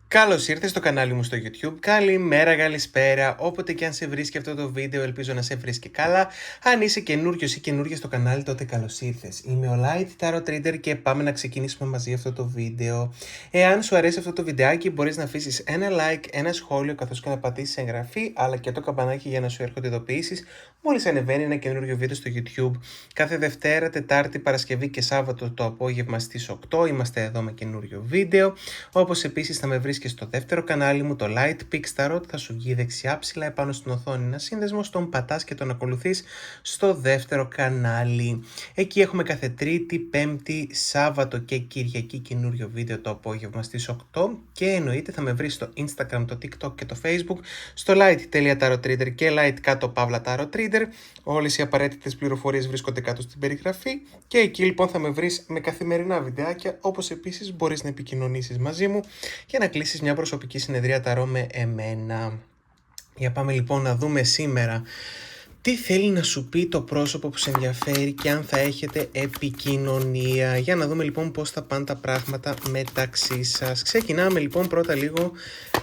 Καλώς ήρθες στο κανάλι μου στο YouTube. Καλημέρα, καλησπέρα. Όποτε και αν σε βρίσκει αυτό το βίντεο, ελπίζω να σε βρίσκει καλά. Αν είσαι καινούριος ή καινούρια στο κανάλι, τότε καλώς ήρθες. Είμαι ο Light Tarot Reader και πάμε να ξεκινήσουμε μαζί αυτό το βίντεο. Εάν σου αρέσει αυτό το βιντεάκι, μπορείς να αφήσεις ένα like, ένα σχόλιο, καθώς και να πατήσεις εγγραφή, αλλά και το καμπανάκι για να σου έρχονται ειδοποιήσεις μόλις ανεβαίνει ένα καινούριο βίντεο στο YouTube. Κάθε Δευτέρα, Τετάρτη, Παρασκευή και Σάββατο το απόγευμα στις 8 είμαστε εδώ με καινούριο βίντεο. Όπως επίσης θα με βρεις και στο δεύτερο κανάλι μου, το Light Pix Tarot, θα σου βγει δεξιά ψηλά επάνω στην οθόνη ένα σύνδεσμο, τον πατάς και τον ακολουθείς στο δεύτερο κανάλι. Εκεί έχουμε κάθε Τρίτη, Πέμπτη, Σάββατο και Κυριακή καινούριο βίντεο το απόγευμα στις 8 και εννοείται θα με βρεις στο Instagram, το TikTok και το Facebook, στο light.tarotreader και light_tarotreader. Όλες οι απαραίτητες πληροφορίες βρίσκονται κάτω στην περιγραφή και εκεί λοιπόν θα με βρεις με καθημερινά βιντεάκια, όπως επίσης μπορείς να επικοινωνήσεις μαζί μου και να κλείσεις μια προσωπική συνεδρία ταρό με εμένα. Για πάμε λοιπόν να δούμε σήμερα τι θέλει να σου πει το πρόσωπο που σε ενδιαφέρει και αν θα έχετε επικοινωνία. Για να δούμε λοιπόν πώς θα πάνε τα πράγματα μεταξύ σας. Ξεκινάμε λοιπόν πρώτα λίγο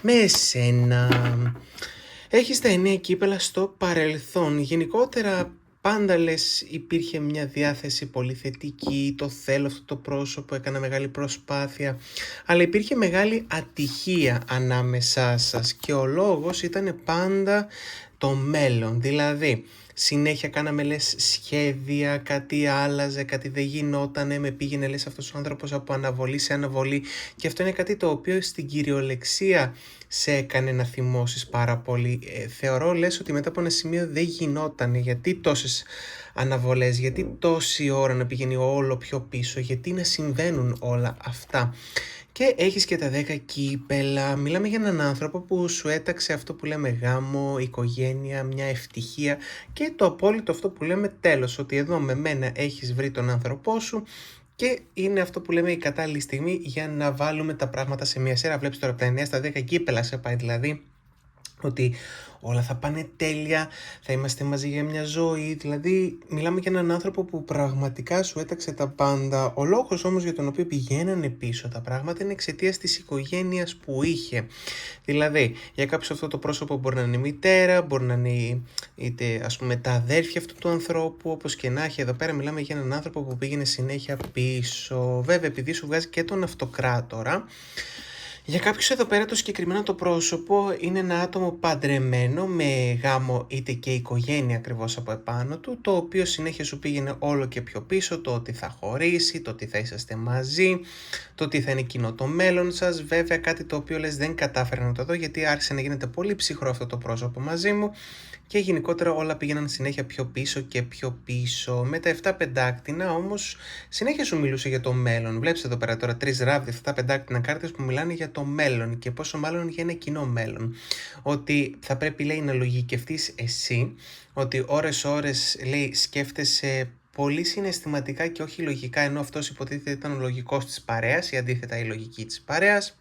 με εσένα. Έχεις τα 9 κύπελα στο παρελθόν. Γενικότερα πάντα λες υπήρχε μια διάθεση πολύ θετική, το θέλω αυτό το πρόσωπο, έκανα μεγάλη προσπάθεια, αλλά υπήρχε μεγάλη ατυχία ανάμεσά σας και ο λόγος ήταν πάντα το μέλλον. Δηλαδή συνέχεια κάναμε λες σχέδια, κάτι άλλαζε, κάτι δεν γινότανε, με πήγαινε λες αυτός ο άνθρωπος από αναβολή σε αναβολή και αυτό είναι κάτι το οποίο στην κυριολεξία σε έκανε να θυμώσεις πάρα πολύ. Θεωρώ λες ότι μετά από ένα σημείο δεν γινότανε, γιατί τόσες αναβολές, γιατί τόση ώρα να πηγαίνει όλο πιο πίσω, γιατί να συμβαίνουν όλα αυτά. Και έχεις και τα 10 κύπελα. Μιλάμε για έναν άνθρωπο που σου έταξε αυτό που λέμε γάμο, οικογένεια, μια ευτυχία και το απόλυτο αυτό που λέμε τέλος, ότι εδώ με μένα έχεις βρει τον άνθρωπό σου και είναι αυτό που λέμε η κατάλληλη στιγμή για να βάλουμε τα πράγματα σε μια σειρά. Βλέπεις τώρα από τα 9 στα 10 κύπελα σε πάει, δηλαδή ότι όλα θα πάνε τέλεια, θα είμαστε μαζί για μια ζωή, δηλαδή μιλάμε για έναν άνθρωπο που πραγματικά σου έταξε τα πάντα. Ο λόγος όμως για τον οποίο πηγαίνανε πίσω τα πράγματα είναι εξαιτίας της οικογένειας που είχε. Δηλαδή για κάποιος αυτό το πρόσωπο μπορεί να είναι η μητέρα, μπορεί να είναι είτε ας πούμε τα αδέρφια αυτού του ανθρώπου, όπως και να έχει. Εδώ πέρα μιλάμε για έναν άνθρωπο που πήγαινε συνέχεια πίσω. Βέβαια επειδή σου βγάζει και τον αυτοκράτορα, για κάποιους εδώ πέρα το συγκεκριμένο το πρόσωπο είναι ένα άτομο παντρεμένο με γάμο είτε και οικογένεια ακριβώς από επάνω του, το οποίο συνέχεια σου πήγαινε όλο και πιο πίσω, το ότι θα χωρίσει, το ότι θα είσαστε μαζί, το ότι θα είναι κοινό το μέλλον σας. Βέβαια κάτι το οποίο λες δεν κατάφερα να το δω, γιατί άρχισε να γίνεται πολύ ψυχρό αυτό το πρόσωπο μαζί μου και γενικότερα όλα πήγαιναν συνέχεια πιο πίσω και πιο πίσω. Με τα 7 πεντάκτηνα όμως συνέχεια σου μιλούσε για το μέλλον. Βλέπεις εδώ πέρα τώρα 3 ράβδια, 7 πεντάκτηνα κάρτες που μιλάνε για το μέλλον και πόσο μάλλον για ένα κοινό μέλλον. Ότι θα πρέπει λέει να λογικευτείς εσύ, ότι ώρες λέει σκέφτεσαι πολύ συναισθηματικά και όχι λογικά, ενώ αυτός υποτίθεται ήταν ο λογικός της παρέας ή αντίθετα η λογική της παρέας.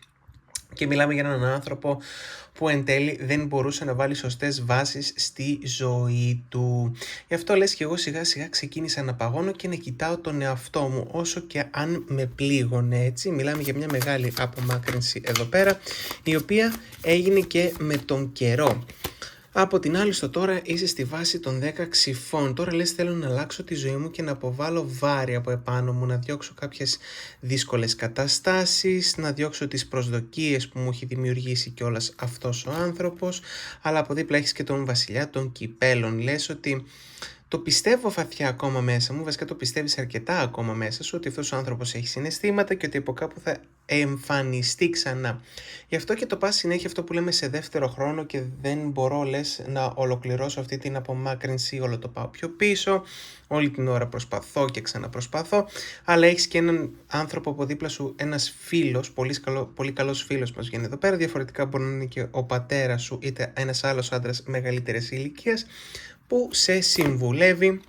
Και μιλάμε για έναν άνθρωπο που εν τέλει δεν μπορούσε να βάλει σωστές βάσεις στη ζωή του. Γι' αυτό λες και εγώ σιγά σιγά ξεκίνησα να παγώνω και να κοιτάω τον εαυτό μου, όσο και αν με πλήγωνε, έτσι. Μιλάμε για μια μεγάλη απομάκρυνση εδώ πέρα, η οποία έγινε και με τον καιρό. Από την άλλη στο τώρα είσαι στη βάση των 10 ξυφών. Τώρα λες θέλω να αλλάξω τη ζωή μου και να αποβάλω βάρη από επάνω μου, να διώξω κάποιες δύσκολες καταστάσεις, να διώξω τις προσδοκίες που μου έχει δημιουργήσει κιόλας αυτός ο άνθρωπος, αλλά από δίπλα έχεις και τον βασιλιά των κυπέλων. Λες ότι το πιστεύω βαθιά ακόμα μέσα μου, βασικά το πιστεύεις αρκετά ακόμα μέσα σου, ότι αυτός ο άνθρωπος έχει συναισθήματα και ότι από κάπου θα εμφανιστεί ξανά. Γι' αυτό και το πας συνέχεια αυτό που λέμε σε δεύτερο χρόνο και δεν μπορώ λες να ολοκληρώσω αυτή την απομάκρυνση, όλο το πάω πιο πίσω, όλη την ώρα προσπαθώ και ξαναπροσπαθώ, αλλά έχεις και έναν άνθρωπο από δίπλα σου, ένας φίλος, πολύ καλός φίλος μας βγαίνει εδώ πέρα, διαφορετικά μπορεί να είναι και ο πατέρας σου είτε ένας άλλος άντρας μεγαλύτερης ηλικίας, που σε συμβουλεύει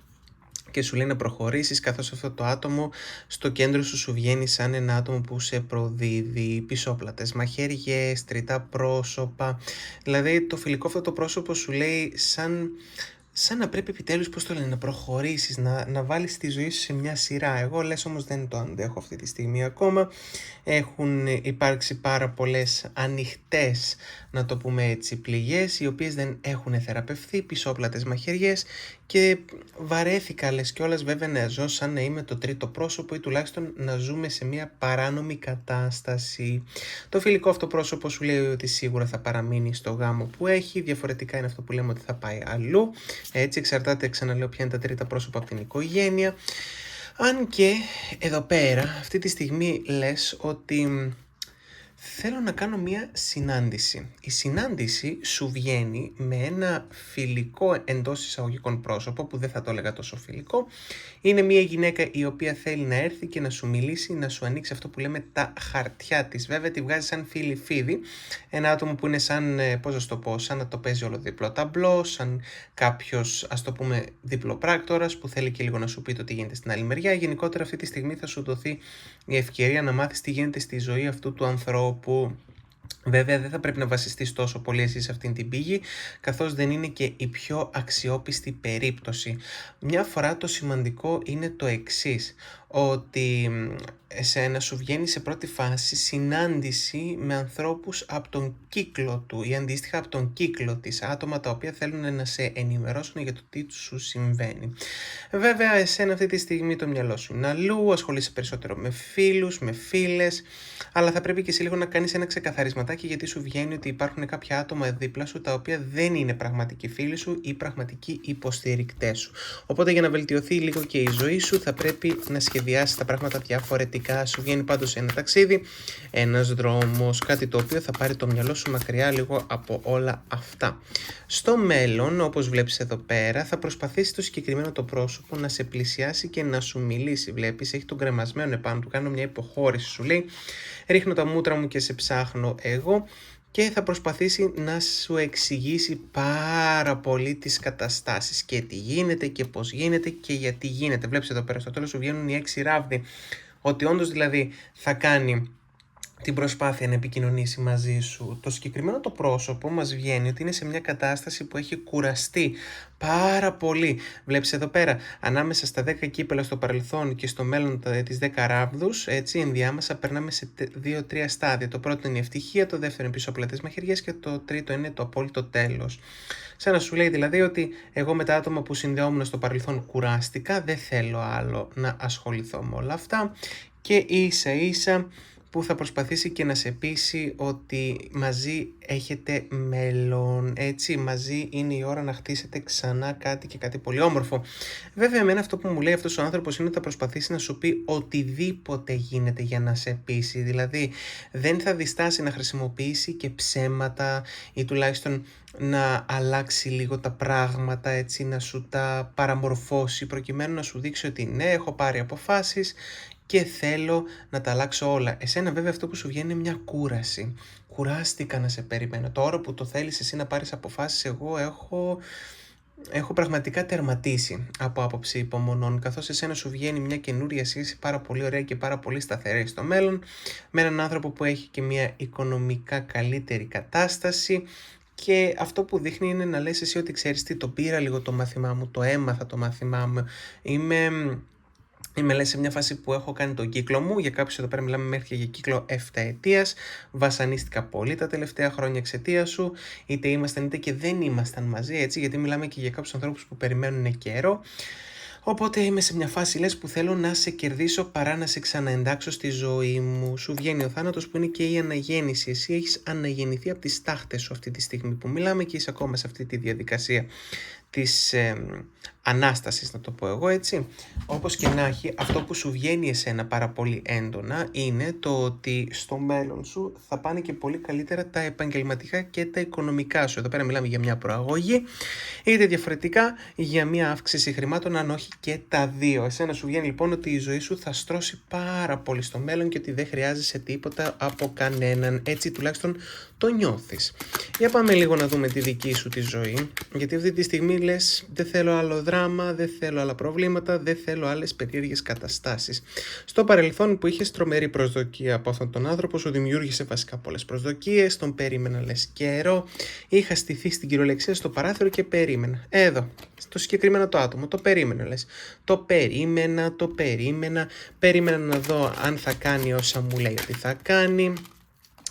και σου λέει να προχωρήσεις, καθώς αυτό το άτομο στο κέντρο σου βγαίνει σαν ένα άτομο που σε προδίδει, πισόπλατες, μαχαίριες, τριτά πρόσωπα. Δηλαδή το φιλικό αυτό το πρόσωπο σου λέει σαν σαν να πρέπει επιτέλους, πώς το λένε, να προχωρήσεις, να βάλεις τη ζωή σου σε μια σειρά. Εγώ λες όμως δεν το αντέχω αυτή τη στιγμή ακόμα. Έχουν υπάρξει πάρα πολλές ανοιχτές, να το πούμε έτσι, πληγές, οι οποίες δεν έχουν θεραπευθεί, πισόπλατες μαχαιριές και βαρέθηκα λες κιόλας βέβαια να ζω σαν να είμαι το τρίτο πρόσωπο ή τουλάχιστον να ζούμε σε μια παράνομη κατάσταση. Το φιλικό αυτό πρόσωπο σου λέει ότι σίγουρα θα παραμείνει στο γάμο που έχει, διαφορετικά είναι αυτό που λέμε ότι θα πάει αλλού. Έτσι εξαρτάται, ξαναλέω, ποια είναι τα τρίτα πρόσωπα από την οικογένεια. Αν και εδώ πέρα αυτή τη στιγμή λες ότι θέλω να κάνω μία συνάντηση. Η συνάντηση σου βγαίνει με ένα φιλικό εντός εισαγωγικών πρόσωπο, που δεν θα το έλεγα τόσο φιλικό. Είναι μία γυναίκα η οποία θέλει να έρθει και να σου μιλήσει, να σου ανοίξει αυτό που λέμε τα χαρτιά της. Βέβαια τη βγάζει σαν φίλη φίδι, ένα άτομο που είναι σαν, πώς να το πω, σαν να το παίζει όλο διπλό ταμπλό, σαν κάποιος, ας το πούμε, διπλοπράκτορας που θέλει και λίγο να σου πει το τι γίνεται στην άλλη μεριά. Γενικότερα αυτή τη στιγμή θα σου δοθεί η ευκαιρία να μάθεις τι γίνεται στη ζωή αυτού του ανθρώπου. Βέβαια δεν θα πρέπει να βασιστείς τόσο πολύ εσύ σε αυτήν την πηγή, καθώς δεν είναι και η πιο αξιόπιστη περίπτωση. Μια φορά το σημαντικό είναι το εξής, ότι εσένα σου βγαίνει σε πρώτη φάση συνάντηση με ανθρώπους από τον κύκλο του ή αντίστοιχα από τον κύκλο της, άτομα τα οποία θέλουν να σε ενημερώσουν για το τι σου συμβαίνει. Βέβαια εσένα αυτή τη στιγμή το μυαλό σου είναι αλλού, ασχολείσαι περισσότερο με φίλους, με φίλες, αλλά θα πρέπει και εσύ λίγο να κάνεις ένα ξεκαθαρισματάκι, γιατί σου βγαίνει ότι υπάρχουν κάποια άτομα δίπλα σου τα οποία δεν είναι πραγματικοί φίλοι σου ή πραγματικοί υποστηρικτές σου. Οπότε για να βελτιωθεί λίγο και η ζωή σου θα πρέπει να σχεδιάσεις τα πράγματα διαφορετικά. Σου βγαίνει πάντως ένα ταξίδι, ένας δρόμος, κάτι το οποίο θα πάρει το μυαλό σου μακριά λίγο από όλα αυτά. Στο μέλλον, όπως βλέπεις εδώ πέρα, θα προσπαθήσει το συγκεκριμένο το πρόσωπο να σε πλησιάσει και να σου μιλήσει. Βλέπεις, έχει τον κρεμασμένο επάνω του, κάνω μια υποχώρηση, σου λέει, ρίχνω τα μούτρα μου και σε ψάχνω εγώ, και θα προσπαθήσει να σου εξηγήσει πάρα πολύ τις καταστάσεις και τι γίνεται και πώς γίνεται και γιατί γίνεται. Βλέπεις εδώ πέρα στο τέλος σου βγαίνουν οι 6 ράβδοι, ότι όντως δηλαδή θα κάνει την προσπάθεια να επικοινωνήσει μαζί σου. Το συγκεκριμένο το πρόσωπο μας βγαίνει ότι είναι σε μια κατάσταση που έχει κουραστεί πάρα πολύ. Βλέπεις εδώ πέρα, ανάμεσα στα 10 κύπελα στο παρελθόν και στο μέλλον τις 10 ράβδους, έτσι ενδιάμεσα περνάμε σε 2-3 στάδια. Το πρώτο είναι η ευτυχία, το δεύτερο είναι πισωπλατές μαχαιριές και το τρίτο είναι το απόλυτο τέλος. Σαν να σου λέει δηλαδή ότι εγώ με τα άτομα που συνδεόμουν στο παρελθόν κουράστηκα, δεν θέλω άλλο να ασχοληθώ με όλα αυτά, και ίσα ίσα που θα προσπαθήσει και να σε πείσει ότι μαζί έχετε μέλλον, έτσι, μαζί είναι η ώρα να χτίσετε ξανά κάτι και κάτι πολύ όμορφο. Βέβαια, εμένα αυτό που μου λέει αυτός ο άνθρωπος είναι ότι θα προσπαθήσει να σου πει οτιδήποτε γίνεται για να σε πείσει, δηλαδή δεν θα διστάσει να χρησιμοποιήσει και ψέματα ή τουλάχιστον να αλλάξει λίγο τα πράγματα, έτσι, να σου τα παραμορφώσει προκειμένου να σου δείξει ότι ναι, έχω πάρει αποφάσεις και θέλω να τα αλλάξω όλα. Εσένα βέβαια αυτό που σου βγαίνει είναι μια κούραση. Κουράστηκα να σε περιμένω. Τώρα που το θέλεις εσύ να πάρεις αποφάσεις, εγώ έχω πραγματικά τερματίσει από άποψη υπομονών, καθώς εσένα σου βγαίνει μια καινούρια σχέση πάρα πολύ ωραία και πάρα πολύ σταθερή στο μέλλον, με έναν άνθρωπο που έχει και μια οικονομικά καλύτερη κατάσταση. Και αυτό που δείχνει είναι να λες εσύ ότι ξέρεις τι, το πήρα λίγο το μάθημά μου, το έμαθα το μάθημά μου, Είμαι σε μια φάση που έχω κάνει τον κύκλο μου. Για κάποιους εδώ πέρα μιλάμε μέχρι και για κύκλο 7 ετίας. Βασανίστηκα πολύ τα τελευταία χρόνια εξαιτίας σου. Είτε ήμασταν είτε και δεν ήμασταν μαζί, έτσι, γιατί μιλάμε και για κάποιους ανθρώπους που περιμένουν καιρό. Οπότε είμαι σε μια φάση λες που θέλω να σε κερδίσω παρά να σε ξαναεντάξω στη ζωή μου. Σου βγαίνει ο θάνατος που είναι και η αναγέννηση. Εσύ έχεις αναγεννηθεί από τις τάχτες σου αυτή τη στιγμή που μιλάμε και είσαι ακόμα σε αυτή τη διαδικασία της Ανάστασης, να το πω εγώ, έτσι. Όπως και να έχει, αυτό που σου βγαίνει εσένα πάρα πολύ έντονα είναι το ότι στο μέλλον σου θα πάνε και πολύ καλύτερα τα επαγγελματικά και τα οικονομικά σου. Εδώ πέρα μιλάμε για μια προαγωγή, είτε διαφορετικά για μια αύξηση χρημάτων, αν όχι και τα δύο. Εσένα σου βγαίνει λοιπόν ότι η ζωή σου θα στρώσει πάρα πολύ στο μέλλον και ότι δεν χρειάζεσαι τίποτα από κανέναν. Έτσι τουλάχιστον το νιώθεις. Για πάμε λίγο να δούμε τη δική σου τη ζωή, γιατί αυτή τη στιγμή λες δεν θέλω άλλο δράμα. δράμα, δεν θέλω άλλα προβλήματα, δεν θέλω άλλες περίεργες καταστάσεις. Στο παρελθόν που είχες τρομερή προσδοκία από αυτόν τον άνθρωπο, σου δημιούργησε βασικά πολλές προσδοκίες, τον περίμενα λες καιρό, είχα στηθεί στην κυριολεξία στο παράθυρο και περίμενα. Εδώ, στο συγκεκριμένο το άτομο, το περίμενα λες. Το περίμενα να δω αν θα κάνει όσα μου λέει ότι θα κάνει,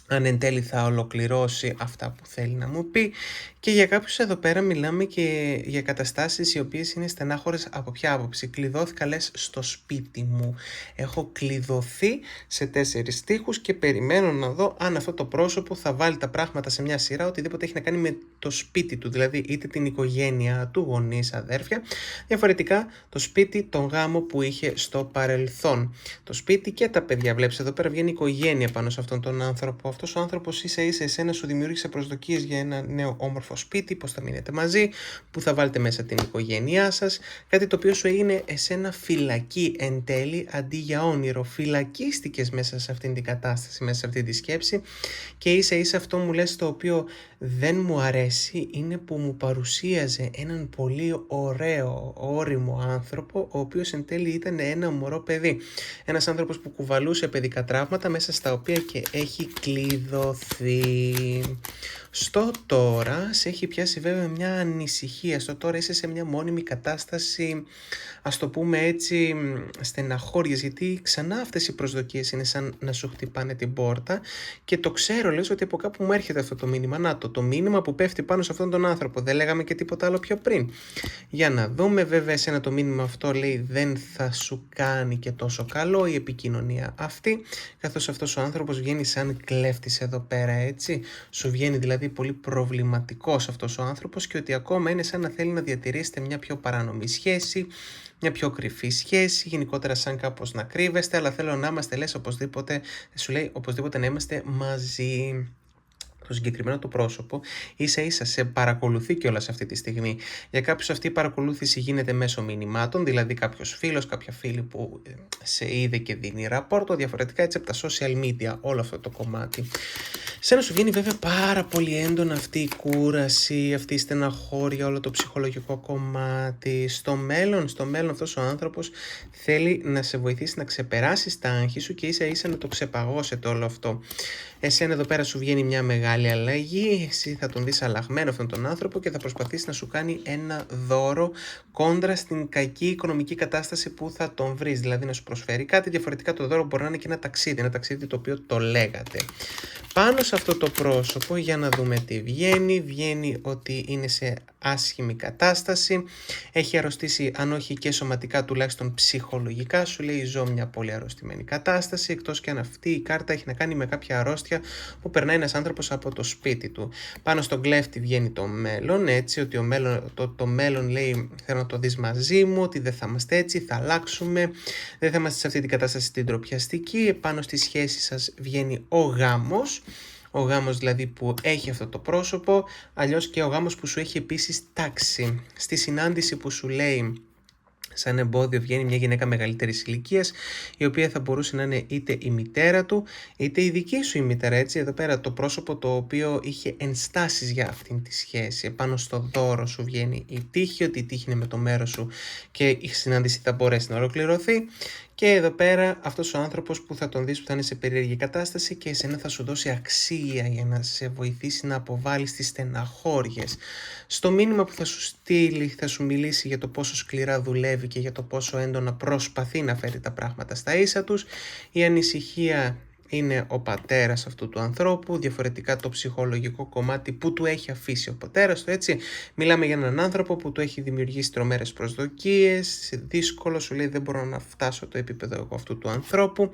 αν εν τέλει θα ολοκληρώσει αυτά που θέλει να μου πει. Και για κάποιους εδώ πέρα μιλάμε και για καταστάσεις οι οποίες είναι στενάχωρες από ποια άποψη. Κλειδώθηκα λες στο σπίτι μου. Έχω κλειδωθεί σε 4 τοίχους και περιμένω να δω αν αυτό το πρόσωπο θα βάλει τα πράγματα σε μια σειρά, οτιδήποτε έχει να κάνει με το σπίτι του, δηλαδή είτε την οικογένεια του, γονείς, αδέρφια, διαφορετικά το σπίτι, τον γάμο που είχε στο παρελθόν. Το σπίτι και τα παιδιά, βλέπεις εδώ πέρα βγαίνει οικογένεια πάνω σε αυτόν τον άνθρωπο. Αυτός ο άνθρωπος ίσα ίσα εσένα σου δημιούργησε προσδοκίες για ένα νέο όμορφο σπίτι, πώς θα μείνετε μαζί, που θα βάλετε μέσα την οικογένειά σας, κάτι το οποίο σου έγινε εσένα φυλακή εν τέλει αντί για όνειρο. Φυλακίστηκες μέσα σε αυτήν την κατάσταση, μέσα σε αυτή τη σκέψη και ίσα ίσα αυτό μου λες το οποίο δεν μου αρέσει είναι που μου παρουσίαζε έναν πολύ ωραίο, ώριμο άνθρωπο, ο οποίος εν τέλει ήταν ένα μωρό παιδί. Ένας άνθρωπος που κουβαλούσε παιδικά τραύματα μέσα στα οποία και έχει κλειδωθεί. Στο τώρα σε έχει πιάσει βέβαια μια ανησυχία, στο τώρα είσαι σε μια μόνιμη κατάσταση, ας το πούμε έτσι, στεναχώριας, γιατί ξανά αυτές οι προσδοκίες είναι σαν να σου χτυπάνε την πόρτα και το ξέρω, λες ότι από κάπου μου έρχεται αυτό το μήνυμα, να το μήνυμα που πέφτει πάνω σε αυτόν τον άνθρωπο, δεν λέγαμε και τίποτα άλλο πιο πριν. Για να δούμε, βέβαια εσένα το μήνυμα αυτό λέει δεν θα σου κάνει και τόσο καλό η επικοινωνία αυτή, καθώς αυτός ο άνθρωπος βγαίνει σαν κλέφτης εδώ πέρα, έτσι, σου βγαίνει δηλαδή πολύ προβληματικός αυτός ο άνθρωπος και ότι ακόμα είναι σαν να θέλει να διατηρήσετε μια πιο παράνομη σχέση, μια πιο κρυφή σχέση, γενικότερα σαν κάπως να κρύβεστε, αλλά θέλω να είμαστε, λες, οπωσδήποτε, σου λέει οπωσδήποτε να είμαστε μαζί. Το συγκεκριμένο το πρόσωπο ίσα ίσα σε παρακολουθεί κιόλας αυτή τη στιγμή. Για κάποιους αυτή η παρακολούθηση γίνεται μέσω μηνυμάτων, δηλαδή κάποιος φίλος, κάποια φίλη που σε είδε και δίνει ραπόρτο, διαφορετικά έτσι από τα social media, όλο αυτό το κομμάτι. Σένα σου βγαίνει βέβαια πάρα πολύ έντονα αυτή η κούραση, αυτή η στεναχώρια, όλο το ψυχολογικό κομμάτι. Στο μέλλον αυτός ο άνθρωπος θέλει να σε βοηθήσει να ξεπεράσεις τα άγχη σου και ίσα ίσα να το ξεπαγώσετε όλο αυτό. Εσένα εδώ πέρα σου βγαίνει μια μεγάλη αλλαγή, εσύ θα τον δεις αλλαγμένο αυτόν τον άνθρωπο και θα προσπαθήσει να σου κάνει ένα δώρο κόντρα στην κακή οικονομική κατάσταση που θα τον βρεις, δηλαδή να σου προσφέρει κάτι, διαφορετικά το δώρο μπορεί να είναι και ένα ταξίδι το οποίο το λέγατε. Πάνω σε αυτό το πρόσωπο, για να δούμε τι βγαίνει ότι είναι σε άσχημη κατάσταση, έχει αρρωστήσει αν όχι και σωματικά τουλάχιστον ψυχολογικά, σου λέει ζω μια πολύ αρρωστημένη κατάσταση, εκτός και αν αυτή η κάρτα έχει να κάνει με κάποια αρρώστια που περνάει ένας άνθρωπος από το σπίτι του. Πάνω στον κλέφτη βγαίνει το μέλλον, έτσι, ότι το μέλλον λέει θέλω να το δεις μαζί μου, ότι δεν θα είμαστε έτσι, θα αλλάξουμε, δεν θα είμαστε σε αυτή την κατάσταση την ντροπιαστική. Επάνω στη σχέση σας βγαίνει ο γάμος. Ο γάμος δηλαδή που έχει αυτό το πρόσωπο, αλλιώς και ο γάμος που σου έχει επίσης τάξει. Στη συνάντηση που σου λέει σαν εμπόδιο βγαίνει μια γυναίκα μεγαλύτερης ηλικίας, η οποία θα μπορούσε να είναι είτε η μητέρα του, είτε η δική σου η μητέρα, έτσι, εδώ πέρα το πρόσωπο το οποίο είχε ενστάσεις για αυτήν τη σχέση. Επάνω στο δώρο σου βγαίνει η τύχη, ότι η τύχη είναι με το μέρος σου και η συνάντηση θα μπορέσει να ολοκληρωθεί. Και εδώ πέρα αυτός ο άνθρωπος που θα τον δεις που θα είναι σε περίεργη κατάσταση και εσένα θα σου δώσει αξία για να σε βοηθήσει να αποβάλεις τις στεναχώριες. Στο μήνυμα που θα σου στείλει θα σου μιλήσει για το πόσο σκληρά δουλεύει και για το πόσο έντονα προσπαθεί να φέρει τα πράγματα στα ίσα τους. Η ανησυχία είναι ο πατέρας αυτού του ανθρώπου, διαφορετικά το ψυχολογικό κομμάτι που του έχει αφήσει ο πατέρας του, έτσι. Μιλάμε για έναν άνθρωπο που του έχει δημιουργήσει τρομερές προσδοκίες, δύσκολο, σου λέει δεν μπορώ να φτάσω το επίπεδο εγώ αυτού του ανθρώπου.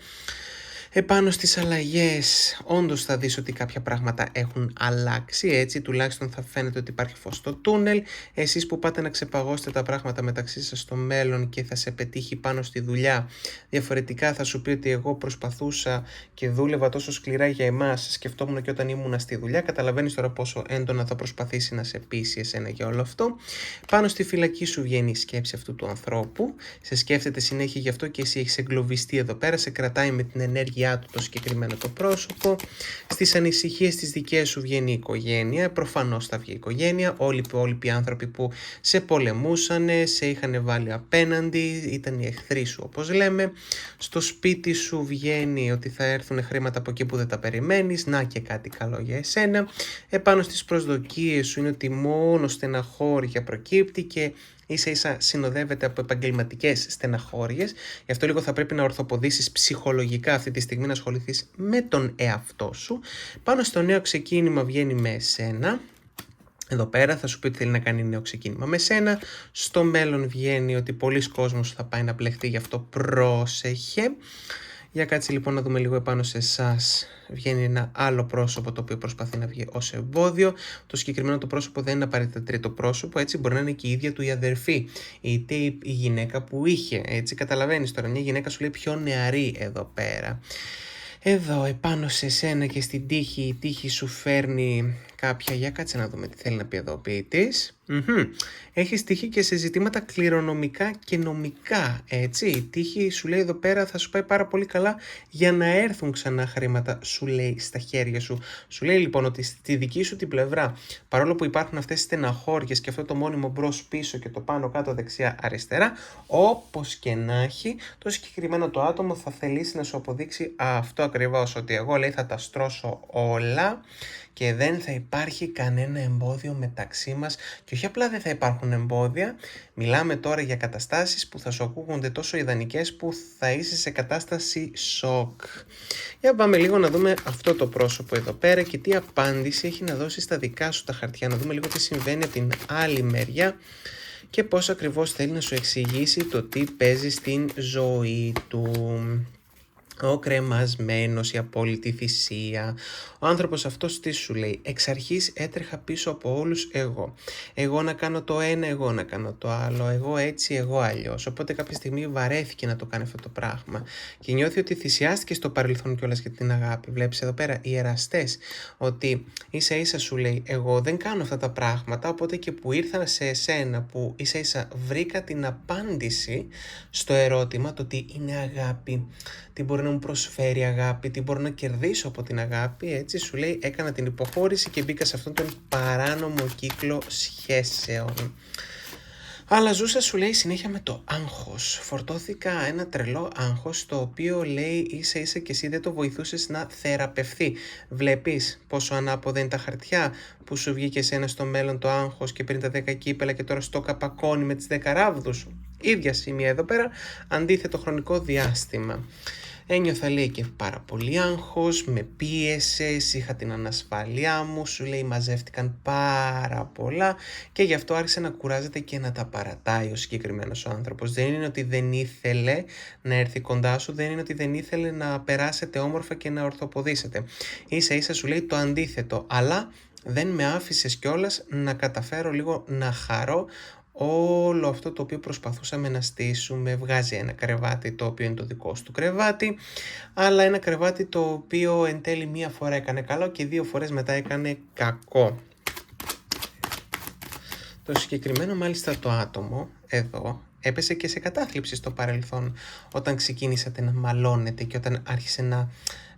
Επάνω στις αλλαγές, όντως θα δεις ότι κάποια πράγματα έχουν αλλάξει, έτσι, τουλάχιστον θα φαίνεται ότι υπάρχει φως στο τούνελ. Εσείς που πάτε να ξεπαγώσετε τα πράγματα μεταξύ σας στο μέλλον και θα σε πετύχει πάνω στη δουλειά, διαφορετικά θα σου πει ότι εγώ προσπαθούσα και δούλευα τόσο σκληρά για εμάς, σκεφτόμουν και όταν ήμουνα στη δουλειά, καταλαβαίνεις τώρα πόσο έντονα θα προσπαθήσει να σε πείσει εσένα για όλο αυτό. Πάνω στη φυλακή σου βγαίνει η σκέψη αυτού του ανθρώπου, σε σκέφτεται συνέχεια γι' αυτό και εσύ έχεις εγκλωβιστεί εδώ πέρα, σε κρατάει με την ενέργεια σκιά του το συγκεκριμένο το πρόσωπο. Στις ανησυχίες τις δικές σου βγαίνει η οικογένεια, προφανώς θα βγει η οικογένεια, όλοι οι υπόλοιποι άνθρωποι που σε πολεμούσαν, σε είχαν βάλει απέναντι, ήταν οι εχθροί σου όπως λέμε. Στο σπίτι σου βγαίνει ότι θα έρθουν χρήματα από εκεί που δεν τα περιμένεις, να και κάτι καλό για εσένα. Επάνω στις προσδοκίες σου είναι ότι μόνο στεναχώρια προκύπτει και ίσα ίσα συνοδεύεται από επαγγελματικές στεναχώριες. Γι' αυτό λίγο θα πρέπει να ορθοποδήσεις ψυχολογικά αυτή τη στιγμή, να ασχοληθείς με τον εαυτό σου. Πάνω στο νέο ξεκίνημα βγαίνει με εσένα. Εδώ πέρα θα σου πει ότι θέλει να κάνει νέο ξεκίνημα με σένα. Στο μέλλον βγαίνει ότι πολλοί κόσμος θα πάει να μπλεχτεί, γι' αυτό πρόσεχε. Για κάτσε λοιπόν να δούμε λίγο επάνω σε εσάς. Βγαίνει ένα άλλο πρόσωπο το οποίο προσπαθεί να βγει ως εμπόδιο. Το συγκεκριμένο το πρόσωπο δεν είναι απαραίτητα τρίτο πρόσωπο, έτσι μπορεί να είναι και η ίδια του η αδερφή, είτε η γυναίκα που είχε. Έτσι καταλαβαίνεις τώρα, μια γυναίκα σου λέει πιο νεαρή εδώ πέρα. Εδώ επάνω σε σένα και στην τύχη, η τύχη σου φέρνει κάποια, για κάτσε να δούμε τι θέλει να πει εδώ ο ποιητής. Έχεις τύχη και σε ζητήματα κληρονομικά και νομικά, έτσι. Η τύχη σου λέει εδώ πέρα θα σου πάει πάρα πολύ καλά για να έρθουν ξανά χρήματα, σου λέει, στα χέρια σου. Σου λέει λοιπόν ότι στη δική σου την πλευρά, παρόλο που υπάρχουν αυτές τις στεναχώριες και αυτό το μόνιμο μπρος πίσω και το πάνω κάτω δεξιά αριστερά, όπως και να έχει, το συγκεκριμένο το άτομο θα θελήσει να σου αποδείξει αυτό ακριβώς, ότι εγώ λέει θα τα στρώσω όλα και δεν θα υπάρχει κανένα εμπόδιο μεταξύ μας. Και όχι απλά δεν θα υπάρχουν εμπόδια, μιλάμε τώρα για καταστάσεις που θα σου ακούγονται τόσο ιδανικές που θα είσαι σε κατάσταση σοκ. Για πάμε λίγο να δούμε αυτό το πρόσωπο εδώ πέρα και τι απάντηση έχει να δώσει στα δικά σου τα χαρτιά. Να δούμε λίγο τι συμβαίνει από την άλλη μεριά και πώς ακριβώς θέλει να σου εξηγήσει το τι παίζει στην ζωή του. Ο κρεμασμένος, η απόλυτη θυσία. Ο άνθρωπος αυτός τι σου λέει? Εξ αρχής έτρεχα πίσω από όλους εγώ. Εγώ να κάνω το ένα, εγώ να κάνω το άλλο. Εγώ έτσι, εγώ αλλιώς. Οπότε κάποια στιγμή βαρέθηκε να το κάνει αυτό το πράγμα. Και νιώθει ότι θυσιάστηκε στο παρελθόν κιόλας για την αγάπη. Βλέπεις εδώ πέρα οι εραστές. Ότι ίσα ίσα σου λέει εγώ δεν κάνω αυτά τα πράγματα. Οπότε και που ήρθα σε εσένα που ίσα ίσα βρήκα την απάντηση στο ερώτημα το τι είναι αγάπη. Τι μπορεί να μου προσφέρει αγάπη, τι μπορώ να κερδίσω από την αγάπη, έτσι σου λέει έκανα την υποχώρηση και μπήκα σε αυτόν τον παράνομο κύκλο σχέσεων. Αλλά ζούσα σου λέει συνέχεια με το άγχος. Φορτώθηκα ένα τρελό άγχος το οποίο λέει ίσα ίσα και εσύ δεν το βοηθούσες να θεραπευθεί. Βλέπεις πόσο ανάποδα είναι τα χαρτιά που σου βγήκε εσένα στο μέλλον το άγχος και πριν τα 10 κύπελα και τώρα στο καπακώνει με τις 10 ράβδους. Ίδια σημεία εδώ πέρα, αντίθετο χρονικό διάστημα. Ένιωθα λέει και πάρα πολύ άγχος, με πίεσες, είχα την ανασφάλειά μου, σου λέει μαζεύτηκαν πάρα πολλά και γι' αυτό άρχισε να κουράζεται και να τα παρατάει ο συγκεκριμένος ο άνθρωπος. Δεν είναι ότι δεν ήθελε να έρθει κοντά σου, δεν είναι ότι δεν ήθελε να περάσετε όμορφα και να ορθοποδήσετε. Ίσα ίσα σου λέει το αντίθετο, αλλά δεν με άφησες κιόλας να καταφέρω λίγο να χαρώ όλο αυτό το οποίο προσπαθούσαμε να στήσουμε. Βγάζει ένα κρεβάτι το οποίο είναι το δικό σου κρεβάτι, αλλά ένα κρεβάτι το οποίο εν τέλει μία φορά έκανε καλό και 2 φορές μετά έκανε κακό. Το συγκεκριμένο μάλιστα το άτομο εδώ έπεσε και σε κατάθλιψη στο παρελθόν όταν ξεκίνησατε να μαλώνετε και όταν άρχισε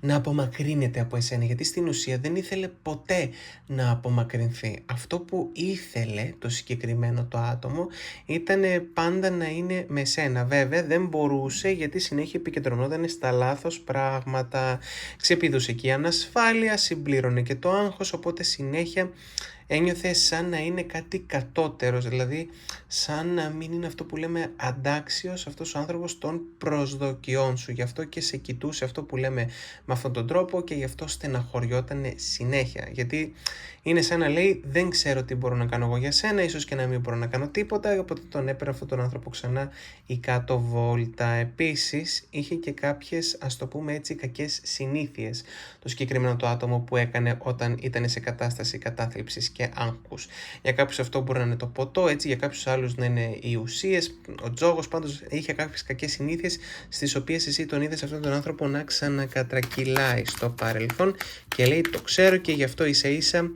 να απομακρύνεται από εσένα, γιατί στην ουσία δεν ήθελε ποτέ να απομακρυνθεί. Αυτό που ήθελε το συγκεκριμένο το άτομο ήταν πάντα να είναι με σένα. Βέβαια δεν μπορούσε γιατί συνέχεια επικεντρωνόταν στα λάθος πράγματα, ξεπηδούσε και η ανασφάλεια, συμπλήρωνε και το άγχος, οπότε συνέχεια ένιωθε σαν να είναι κάτι κατώτερος, δηλαδή σαν να μην είναι αυτό που λέμε αντάξιος αυτός ο άνθρωπος των προσδοκιών σου. Γι' αυτό και σε κοιτούσε αυτό που λέμε με αυτόν τον τρόπο και γι' αυτό στεναχωριόταν συνέχεια. Γιατί είναι σαν να λέει δεν ξέρω τι μπορώ να κάνω εγώ για σένα, ίσως και να μην μπορώ να κάνω τίποτα, οπότε τον έπαιρνε αυτόν τον άνθρωπο ξανά η κάτω βόλτα. Επίσης είχε και κάποιες, ας το πούμε έτσι, κακές συνήθειες το συγκεκριμένο το άτομο που έκανε όταν ήταν σε κατάσταση κατάθλιψης και άγχους. Για κάποιους αυτό μπορεί να είναι το ποτό, έτσι, για κάποιους άλλους να είναι οι ουσίες, ο τζόγος, πάντως είχε κάποιες κακές συνήθειες στις οποίες εσύ τον είδες αυτόν τον άνθρωπο να ξανακατρακυλεί. κυλάει στο παρελθόν και λέει το ξέρω και γι' αυτό ίσα ίσα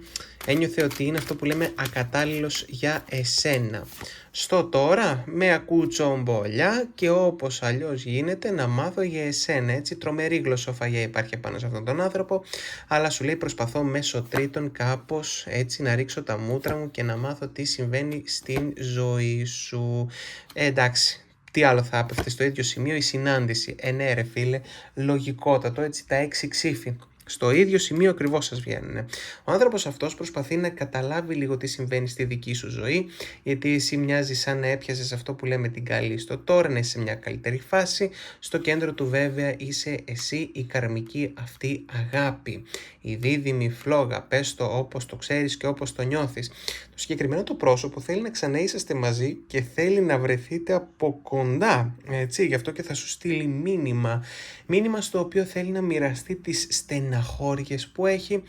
ένιωθε ότι είναι αυτό που λέμε ακατάλληλος για εσένα. Στο τώρα με ακούω τσομπολιά και όπως αλλιώς γίνεται να μάθω για εσένα. Έτσι τρομερή γλωσσοφαγία υπάρχει πάνω σε αυτόν τον άνθρωπο, αλλά σου λέει προσπαθώ μέσω τρίτων κάπως έτσι να ρίξω τα μούτρα μου και να μάθω τι συμβαίνει στην ζωή σου. Εντάξει. Τι άλλο θα έπεφτε στο ίδιο σημείο η συνάντηση. Ναι ρε φίλε, λογικότατο, έτσι τα 6 ξύφη. Στο ίδιο σημείο ακριβώς σας βγαίνουν. Ο άνθρωπος αυτός προσπαθεί να καταλάβει λίγο τι συμβαίνει στη δική σου ζωή, γιατί εσύ μοιάζει σαν να έπιασες αυτό που λέμε την καλή στο τώρα, να είσαι σε μια καλύτερη φάση. Στο κέντρο του βέβαια είσαι εσύ η καρμική αυτή αγάπη. Η δίδυμη φλόγα, πες το όπως το ξέρεις και όπως το νιώθεις. Το συγκεκριμένο το πρόσωπο θέλει να ξαναείσαστε μαζί και θέλει να βρεθείτε από κοντά, έτσι, γι' αυτό και θα σου στείλει μήνυμα στο οποίο θέλει να μοιραστεί τις στεναχώριες που έχει,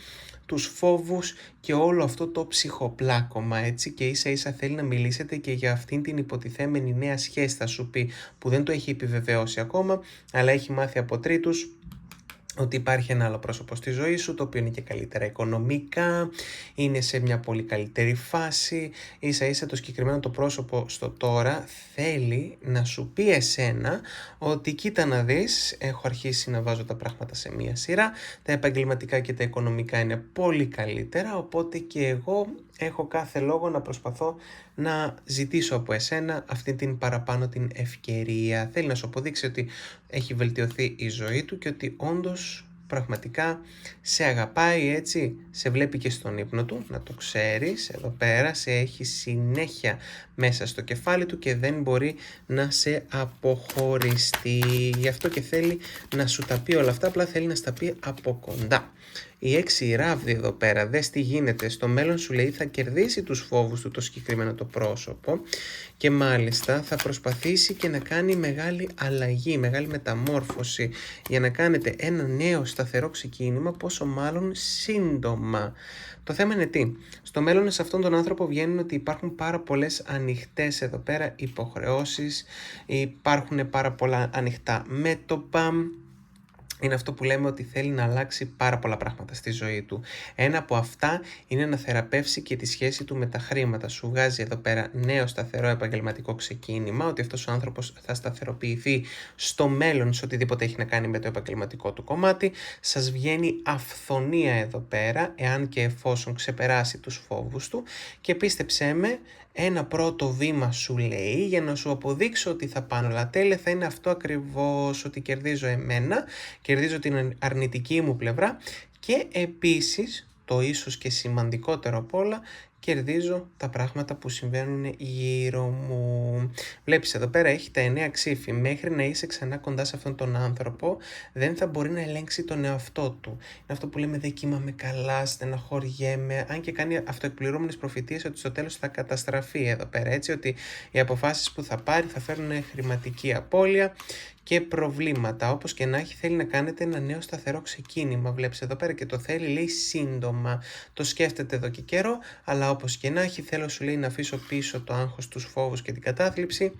τους φόβους και όλο αυτό το ψυχοπλάκωμα, έτσι, και ίσα ίσα θέλει να μιλήσετε και για αυτήν την υποτιθέμενη νέα σχέση, θα σου πει, που δεν το έχει επιβεβαιώσει ακόμα, αλλά έχει μάθει από τρίτους ότι υπάρχει ένα άλλο πρόσωπο στη ζωή σου, το οποίο είναι και καλύτερα οικονομικά, είναι σε μια πολύ καλύτερη φάση, ίσα ίσα το συγκεκριμένο το πρόσωπο στο τώρα θέλει να σου πει εσένα ότι κοίτα να δεις, έχω αρχίσει να βάζω τα πράγματα σε μια σειρά, τα επαγγελματικά και τα οικονομικά είναι πολύ καλύτερα, οπότε και εγώ έχω κάθε λόγο να προσπαθώ να ζητήσω από εσένα αυτή την παραπάνω την ευκαιρία. Θέλει να σου αποδείξει ότι έχει βελτιωθεί η ζωή του και ότι όντως πραγματικά σε αγαπάει, έτσι, σε βλέπει και στον ύπνο του, να το ξέρεις, εδώ πέρα σε έχει συνέχεια μέσα στο κεφάλι του και δεν μπορεί να σε αποχωριστεί. Γι' αυτό και θέλει να σου τα πει όλα αυτά, απλά θέλει να στα πει από κοντά. Η 6 ράβδη εδώ πέρα, δες τι γίνεται, στο μέλλον σου λέει θα κερδίσει τους φόβους του το συγκεκριμένο το πρόσωπο και μάλιστα θα προσπαθήσει και να κάνει μεγάλη αλλαγή, μεγάλη μεταμόρφωση για να κάνετε ένα νέο σταθερό ξεκίνημα, πόσο μάλλον σύντομα. Το θέμα είναι τι, στο μέλλον σε αυτόν τον άνθρωπο βγαίνουν ότι υπάρχουν πάρα πολλές ανοιχτές εδώ πέρα υποχρεώσεις, υπάρχουν πάρα πολλά ανοιχτά μέτωπα. Είναι αυτό που λέμε ότι θέλει να αλλάξει πάρα πολλά πράγματα στη ζωή του. Ένα από αυτά είναι να θεραπεύσει και τη σχέση του με τα χρήματα. Σου βγάζει εδώ πέρα νέο σταθερό επαγγελματικό ξεκίνημα, ότι αυτός ο άνθρωπος θα σταθεροποιηθεί στο μέλλον σε οτιδήποτε έχει να κάνει με το επαγγελματικό του κομμάτι. Σας βγαίνει αυθονία εδώ πέρα, εάν και εφόσον ξεπεράσει τους φόβους του. Και πίστεψέ με, ένα πρώτο βήμα σου λέει για να σου αποδείξω ότι θα πάνε όλα τέλεια θα είναι αυτό ακριβώς, ότι κερδίζω εμένα, κερδίζω την αρνητική μου πλευρά και επίσης το ίσως και σημαντικότερο απ' όλα, κερδίζω τα πράγματα που συμβαίνουν γύρω μου. Βλέπεις εδώ πέρα έχει τα 9 ξύφη. Μέχρι να είσαι ξανά κοντά σε αυτόν τον άνθρωπο δεν θα μπορεί να ελέγξει τον εαυτό του. Είναι αυτό που λέμε δεν κοιμάμαι καλά, στεναχωριέμαι. Αν και κάνει αυτοεκπληρούμενες προφητείες ότι στο τέλος θα καταστραφεί εδώ πέρα. Έτσι ότι οι αποφάσεις που θα πάρει θα φέρουν χρηματική απώλεια και προβλήματα. Όπως και να έχει, θέλει να κάνετε ένα νέο σταθερό ξεκίνημα. Βλέπεις εδώ πέρα και το θέλει, λέει σύντομα. Το σκέφτεται εδώ και καιρό, αλλά όπως και να έχει, θέλω σου λέει να αφήσω πίσω το άγχος, τους φόβους και την κατάθλιψη.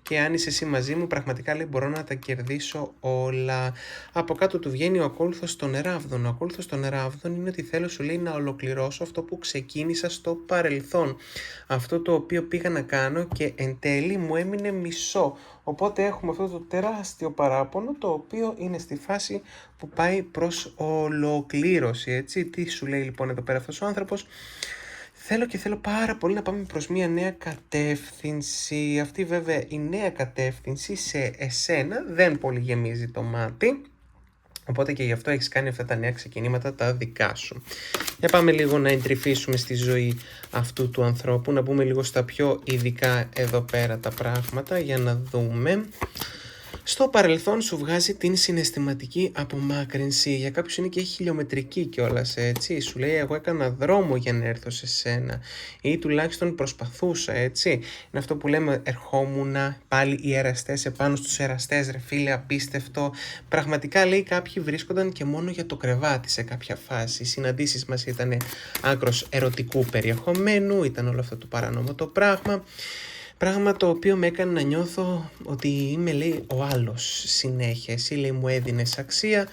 Και αν είσαι εσύ μαζί μου, πραγματικά λέει μπορώ να τα κερδίσω όλα. Από κάτω του βγαίνει ο ακόλουθος των εράβδων. Ο ακόλουθος των εράβδων είναι ότι θέλω σου λέει να ολοκληρώσω αυτό που ξεκίνησα στο παρελθόν. Αυτό το οποίο πήγα να κάνω και εν τέλει μου έμεινε μισό. Οπότε έχουμε αυτό το τεράστιο παράπονο το οποίο είναι στη φάση που πάει προς ολοκλήρωση. Έτσι. Τι σου λέει λοιπόν εδώ πέρα αυτός ο άνθρωπος? Θέλω πάρα πολύ να πάμε προς μια νέα κατεύθυνση. Αυτή βέβαια η νέα κατεύθυνση σε εσένα δεν πολύ γεμίζει το μάτι. Οπότε και γι' αυτό έχεις κάνει αυτά τα νέα ξεκινήματα τα δικά σου. Για πάμε λίγο να εντρυφήσουμε στη ζωή αυτού του ανθρώπου, να μπούμε λίγο στα πιο ειδικά εδώ πέρα τα πράγματα για να δούμε. Στο παρελθόν σου βγάζει την συναισθηματική απομάκρυνση. Για κάποιους είναι και χιλιομετρική κιόλας, έτσι. Σου λέει εγώ έκανα δρόμο για να έρθω σε σένα ή τουλάχιστον προσπαθούσα, έτσι. Είναι αυτό που λέμε ερχόμουν πάλι οι εραστές επάνω στους εραστές, ρε φίλε, απίστευτο. Πραγματικά λέει κάποιοι βρίσκονταν και μόνο για το κρεβάτι σε κάποια φάση. Οι συναντήσεις μας ήταν άκρος ερωτικού περιεχομένου, ήταν όλο αυτό το παράνομο το πράγμα. Πράγμα το οποίο με έκανε να νιώθω ότι είμαι, λέει, ο άλλος συνέχεια. Εσύ, λέει, μου έδινες αξία,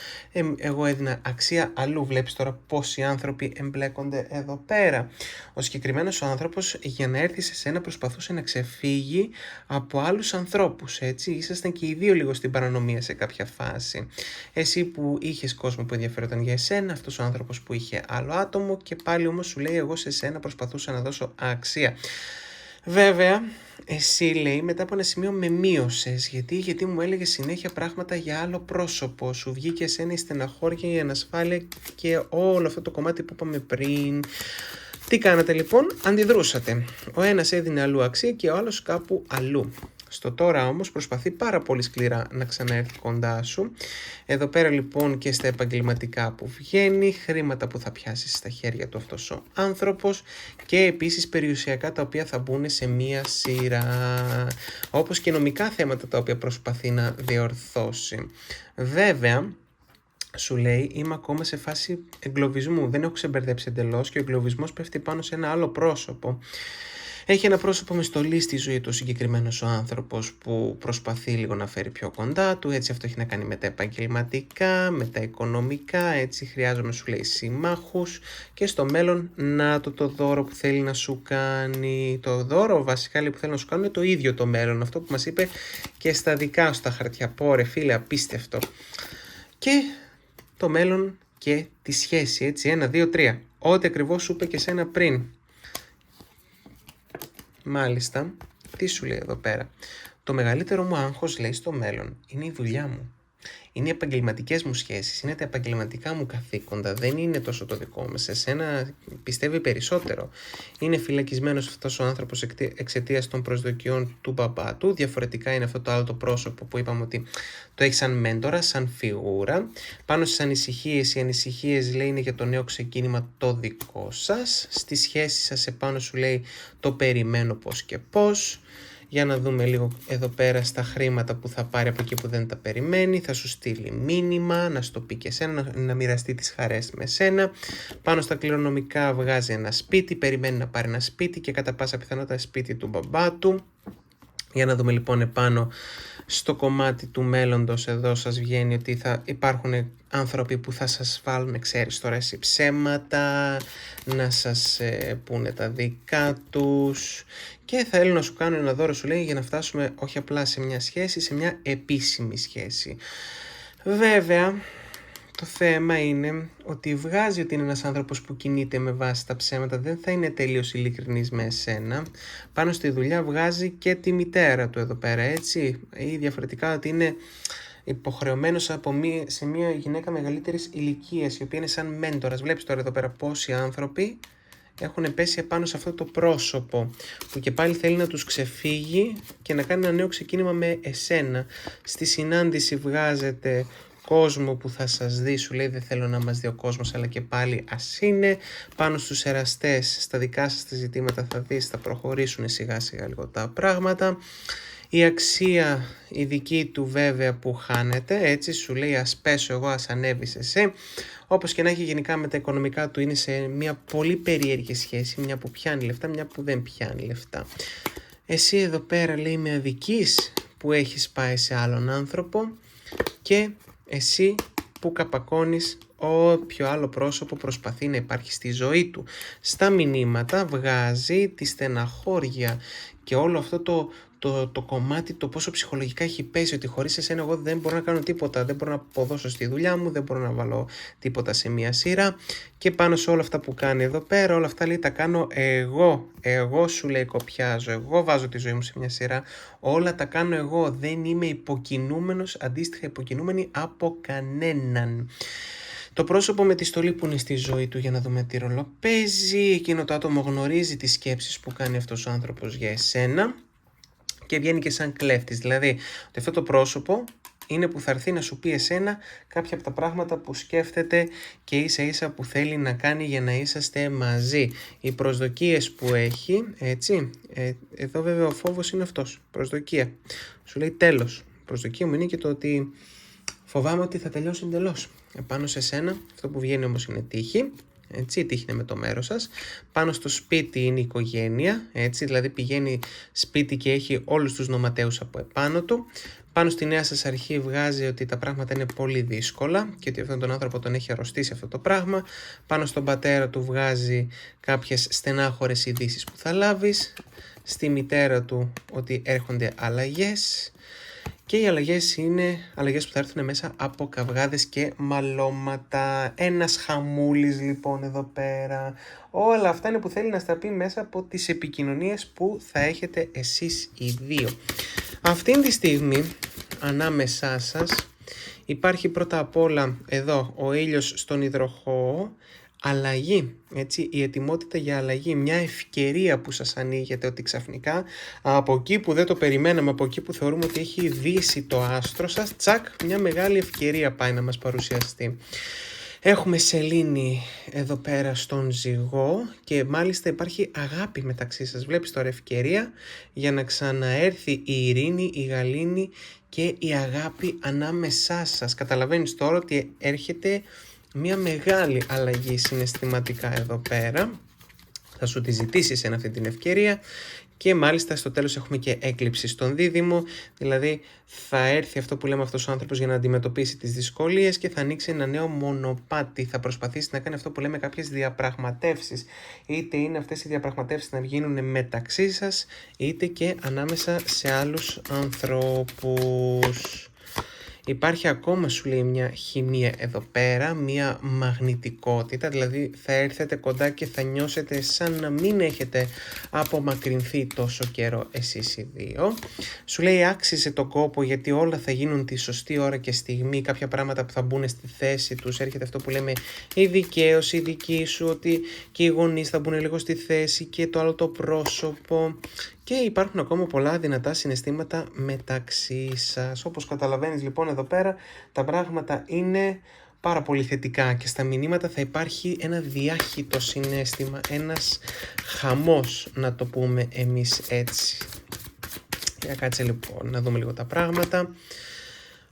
εγώ έδινα αξία αλλού. Βλέπεις τώρα πόσοι άνθρωποι εμπλέκονται εδώ πέρα. Ο συγκεκριμένος ο άνθρωπος, για να έρθει σε σένα, προσπαθούσε να ξεφύγει από άλλους ανθρώπους, έτσι. Ήσασταν και οι δύο λίγο στην παρανομία σε κάποια φάση. Εσύ που είχες κόσμο που ενδιαφέρονταν για εσένα, αυτός ο άνθρωπος που είχε άλλο άτομο, και πάλι όμως σου λέει, εγώ σε σένα προσπαθούσα να δώσω αξία. Βέβαια, εσύ, λέει, μετά από ένα σημείο με μείωσες. Γιατί μου έλεγες συνέχεια πράγματα για άλλο πρόσωπο. Σου βγήκε εσένα η στεναχώρια, η ανασφάλεια και όλο αυτό το κομμάτι που είπαμε πριν. Τι κάνατε λοιπόν? Αντιδρούσατε. Ο ένας έδινε αλλού αξία και ο άλλος κάπου αλλού. Στο τώρα όμως προσπαθεί πάρα πολύ σκληρά να ξαναέρθει κοντά σου. Εδώ πέρα λοιπόν και στα επαγγελματικά που βγαίνει, χρήματα που θα πιάσεις στα χέρια του αυτός ο άνθρωπος και επίσης περιουσιακά τα οποία θα μπουν σε μία σειρά, όπως και νομικά θέματα τα οποία προσπαθεί να διορθώσει. Βέβαια, σου λέει, είμαι ακόμα σε φάση εγκλωβισμού, δεν έχω ξεμπερδέψει εντελώς και ο εγκλωβισμός πέφτει πάνω σε ένα άλλο πρόσωπο. Έχει ένα πρόσωπο με στολή στη ζωή του, συγκεκριμένος ο άνθρωπος που προσπαθεί λίγο να φέρει πιο κοντά του, έτσι αυτό έχει να κάνει με τα επαγγελματικά, με τα οικονομικά, έτσι χρειάζομαι, σου λέει, συμμάχους και στο μέλλον να το δώρο που θέλει να σου κάνει. Το δώρο βασικά, λέει, που θέλει να σου κάνει είναι το ίδιο το μέλλον, αυτό που μας είπε και στα δικά σου τα χαρτιά. Πόρε φίλε, απίστευτο. Και το μέλλον και τη σχέση, έτσι, 1, 2, 3. Ό,τι ακριβώς σου είπε και σένα πριν. Μάλιστα, τι σου λέει εδώ πέρα? Το μεγαλύτερο μου άγχος, λέει, στο μέλλον είναι η δουλειά μου. Είναι οι επαγγελματικές μου σχέσεις, είναι τα επαγγελματικά μου καθήκοντα, δεν είναι τόσο το δικό μου. Σε σένα πιστεύει περισσότερο. Είναι φυλακισμένος αυτός ο άνθρωπος εξαιτίας των προσδοκιών του μπαμπά του. Διαφορετικά είναι αυτό το άλλο το πρόσωπο που είπαμε ότι το έχει σαν μέντορα, σαν φιγούρα. Πάνω στις ανησυχίες, οι ανησυχίες, λέει, είναι για το νέο ξεκίνημα το δικό σας. Στη σχέση σας επάνω σου λέει το περιμένω πώς και πώς. Για να δούμε λίγο εδώ πέρα στα χρήματα που θα πάρει από εκεί που δεν τα περιμένει. Θα σου στείλει μήνυμα, να σου το πει και σένα, να μοιραστεί τις χαρές με σένα. Πάνω στα κληρονομικά βγάζει ένα σπίτι, περιμένει να πάρει ένα σπίτι και κατά πάσα πιθανότητα σπίτι του μπαμπά του. Για να δούμε λοιπόν επάνω στο κομμάτι του μέλλοντος, εδώ σας βγαίνει ότι θα υπάρχουν άνθρωποι που θα σας βάλουν, ξέρεις τώρα εσύ, ψέματα, να σας πούνε τα δικά τους και θέλουν να σου κάνουν ένα δώρο, σου λέει, για να φτάσουμε όχι απλά σε μια σχέση, σε μια επίσημη σχέση. Βέβαια, το θέμα είναι ότι βγάζει ότι είναι ένας άνθρωπος που κινείται με βάση τα ψέματα, δεν θα είναι τελείως ειλικρινής με εσένα. Πάνω στη δουλειά βγάζει και τη μητέρα του εδώ πέρα, έτσι, ή διαφορετικά ότι είναι υποχρεωμένος σε μια γυναίκα μεγαλύτερης ηλικίας, η οποία είναι σαν μέντορας. Βλέπεις τώρα εδώ πέρα πόσοι άνθρωποι έχουν πέσει επάνω σε αυτό το πρόσωπο που και πάλι θέλει να τους ξεφύγει και να κάνει ένα νέο ξεκίνημα με εσένα. Στη συνάντηση βγάζεται κόσμο που θα σας δει, σου λέει, δεν θέλω να μας δει ο κόσμος, αλλά και πάλι ας είναι. Πάνω στους εραστές, στα δικά σας τα ζητήματα θα δεις, θα προχωρήσουν σιγά σιγά λίγο τα πράγματα. Η αξία η δική του βέβαια που χάνεται, έτσι σου λέει, ας πέσω εγώ, ας ανέβεις εσύ. Όπως και να έχει, γενικά με τα οικονομικά του είναι σε μια πολύ περίεργη σχέση, μια που πιάνει λεφτά, μια που δεν πιάνει λεφτά. Εσύ εδώ πέρα, λέει, με αδικείς που έχεις πάει σε άλλον άνθρωπο και εσύ που καπακώνεις όποιο άλλο πρόσωπο προσπαθεί να υπάρχει στη ζωή του. Στα μηνύματα βγάζει τη στεναχώρια και όλο αυτό το κομμάτι, το πόσο ψυχολογικά έχει πέσει, ότι χωρίς εσένα εγώ δεν μπορώ να κάνω τίποτα, δεν μπορώ να αποδώσω στη δουλειά μου, δεν μπορώ να βάλω τίποτα σε μια σειρά. Και πάνω σε όλα αυτά που κάνει εδώ πέρα, όλα αυτά, λέει, τα κάνω εγώ σου λέει κοπιάζω, εγώ βάζω τη ζωή μου σε μια σειρά, όλα τα κάνω εγώ, δεν είμαι υποκινούμενος, αντίστοιχα υποκινούμενη από κανέναν. Το πρόσωπο με τη στολή που είναι στη ζωή του, για να δούμε τι ρόλο παίζει, εκείνο το άτομο γνωρίζει τις σκέψεις που κάνει αυτός ο άνθρωπος για εσένα και βγαίνει και σαν κλέφτης, δηλαδή ότι αυτό το πρόσωπο είναι που θα έρθει να σου πει εσένα κάποια από τα πράγματα που σκέφτεται και ίσα ίσα που θέλει να κάνει για να είσαστε μαζί. Οι προσδοκίες που έχει, έτσι, εδώ βέβαια ο φόβος είναι αυτός, προσδοκία. Σου λέει τέλος, προσδοκία μου είναι και το ότι φοβάμαι ότι θα τελειώσει εντελώς. Επάνω σε σένα, αυτό που βγαίνει όμως είναι τύχη. έτσι, η τύχη είναι με το μέρος σας. Πάνω στο σπίτι είναι η οικογένεια, έτσι, δηλαδή πηγαίνει σπίτι και έχει όλους τους νοματέους από επάνω του. Πάνω στη νέα σας αρχή βγάζει ότι τα πράγματα είναι πολύ δύσκολα και ότι αυτόν τον άνθρωπο τον έχει αρρωστήσει αυτό το πράγμα. Πάνω στον πατέρα του βγάζει κάποιες στενάχωρες ειδήσεις που θα λάβεις. Στη μητέρα του ότι έρχονται αλλαγές. Και οι αλλαγές είναι αλλαγές που θα έρθουν μέσα από καυγάδες και μαλώματα. Ένας χαμούλης λοιπόν εδώ πέρα. Όλα αυτά είναι που θέλει να στα πει μέσα από τις επικοινωνίες που θα έχετε εσείς οι δύο. Αυτή τη στιγμή ανάμεσά σας υπάρχει πρώτα απ' όλα εδώ ο ήλιος στον υδροχόο. Αλλαγή, έτσι, η ετοιμότητα για αλλαγή, μια ευκαιρία που σας ανοίγεται, ότι ξαφνικά από εκεί που δεν το περιμέναμε, από εκεί που θεωρούμε ότι έχει δύσει το άστρο σας, τσακ, μια μεγάλη ευκαιρία πάει να μας παρουσιαστεί. Έχουμε σελήνη εδώ πέρα στον Ζυγό και μάλιστα υπάρχει αγάπη μεταξύ σας. Βλέπεις τώρα ευκαιρία για να ξαναέρθει η ειρήνη, η γαλήνη και η αγάπη ανάμεσά σας. Καταλαβαίνεις τώρα ότι έρχεται μια μεγάλη αλλαγή συναισθηματικά εδώ πέρα. Θα σου τη ζητήσεις αυτή την ευκαιρία και μάλιστα στο τέλος έχουμε και έκλειψη στον δίδυμο, δηλαδή θα έρθει αυτό που λέμε αυτός ο άνθρωπος για να αντιμετωπίσει τις δυσκολίες και θα ανοίξει ένα νέο μονοπάτι, θα προσπαθήσει να κάνει αυτό που λέμε κάποιες διαπραγματεύσεις, είτε είναι αυτές οι διαπραγματεύσεις να γίνουν μεταξύ σας, είτε και ανάμεσα σε άλλους ανθρώπους. Υπάρχει ακόμα, σου λέει, μια χημεία εδώ πέρα, μια μαγνητικότητα, δηλαδή θα έρθετε κοντά και θα νιώσετε σαν να μην έχετε απομακρυνθεί τόσο καιρό εσείς οι δύο. Σου λέει άξιζε τον κόπο γιατί όλα θα γίνουν τη σωστή ώρα και στιγμή, κάποια πράγματα που θα μπουν στη θέση τους, έρχεται αυτό που λέμε η δικαίωση, η δική σου, ότι και οι γονείς θα μπουν λίγο στη θέση και το άλλο το πρόσωπο. Και υπάρχουν ακόμα πολλά δυνατά συναισθήματα μεταξύ σας. Όπως καταλαβαίνεις λοιπόν εδώ πέρα τα πράγματα είναι πάρα πολύ θετικά και στα μηνύματα θα υπάρχει ένα διάχυτο συναίσθημα, ένας χαμός να το πούμε εμείς έτσι. Για κάτσε λοιπόν να δούμε λίγο τα πράγματα.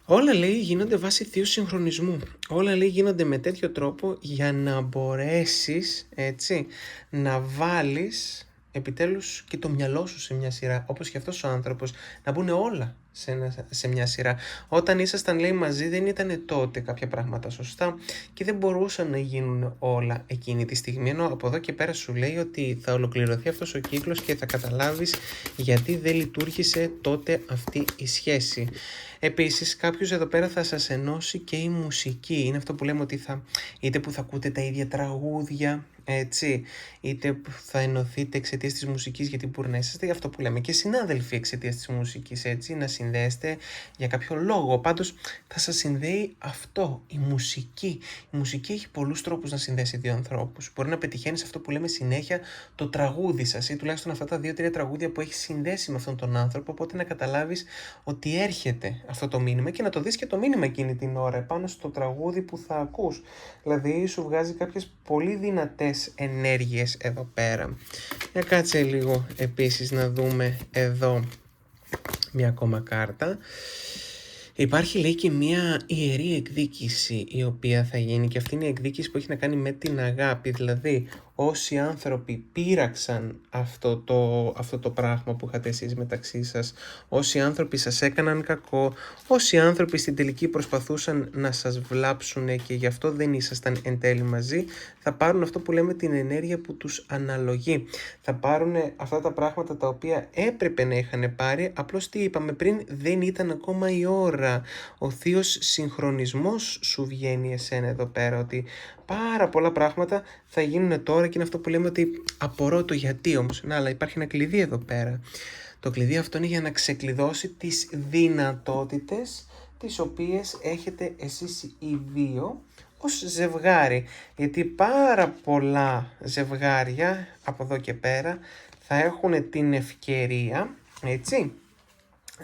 Όλα λέει γίνονται βάσει θείου συγχρονισμού. Όλα λέει γίνονται με τέτοιο τρόπο για να μπορέσεις έτσι να βάλεις επιτέλους και το μυαλό σου σε μια σειρά, όπως και αυτός ο άνθρωπος, να μπουν όλα σε μια σειρά. Όταν ήσασταν λέει μαζί δεν ήταν τότε κάποια πράγματα σωστά και δεν μπορούσαν να γίνουν όλα εκείνη τη στιγμή, ενώ από εδώ και πέρα σου λέει ότι θα ολοκληρωθεί αυτός ο κύκλος και θα καταλάβεις γιατί δεν λειτουργήσε τότε αυτή η σχέση. Επίσης κάποιος εδώ πέρα θα σας ενώσει και η μουσική, είναι αυτό που λέμε ότι είτε που θα ακούτε τα ίδια τραγούδια, έτσι, είτε που θα ενωθείτε εξαιτίας της μουσικής, γιατί μπορεί να είσαστε αυτό που λέμε και συνάδελφοι εξαιτίας της μουσικής, έτσι, να συνδέεστε για κάποιο λόγο. Πάντως θα σας συνδέει αυτό, η μουσική. Η μουσική έχει πολλούς τρόπους να συνδέσει δύο ανθρώπους. Μπορεί να πετυχαίνεις αυτό που λέμε συνέχεια το τραγούδι σας ή τουλάχιστον αυτά τα 2-3 τραγούδια που έχει συνδέσει με αυτόν τον άνθρωπο, οπότε να καταλάβεις ότι έρχεται αυτό το μήνυμα και να το δεις και το μήνυμα εκείνη την ώρα επάνω στο τραγούδι που θα ακούς. Δηλαδή σου βγάζει κάποιες πολύ δυνατές ενέργειες εδώ πέρα. Για κάτσε λίγο επίσης να δούμε εδώ μια ακόμα κάρτα. Υπάρχει λέει και μια ιερή εκδίκηση η οποία θα γίνει και αυτή είναι η εκδίκηση που έχει να κάνει με την αγάπη, δηλαδή όσοι άνθρωποι πείραξαν αυτό το πράγμα που είχατε εσείς μεταξύ σας, όσοι άνθρωποι σας έκαναν κακό, όσοι άνθρωποι στην τελική προσπαθούσαν να σας βλάψουν και γι' αυτό δεν ήσασταν εν τέλει μαζί, θα πάρουν αυτό που λέμε την ενέργεια που τους αναλογεί. Θα πάρουν αυτά τα πράγματα τα οποία έπρεπε να είχαν πάρει, απλώς τι είπαμε πριν, δεν ήταν ακόμα η ώρα. Ο θείος συγχρονισμός σου βγαίνει εσένα εδώ πέρα, ότι πάρα πολλά πράγματα θα γίνουν τώρα και είναι αυτό που λέμε ότι απορώ το γιατί όμως. Να, αλλά υπάρχει ένα κλειδί εδώ πέρα. Το κλειδί αυτό είναι για να ξεκλειδώσει τις δυνατότητες τις οποίες έχετε εσείς οι δύο ως ζευγάρι. Γιατί πάρα πολλά ζευγάρια από εδώ και πέρα θα έχουν την ευκαιρία, έτσι,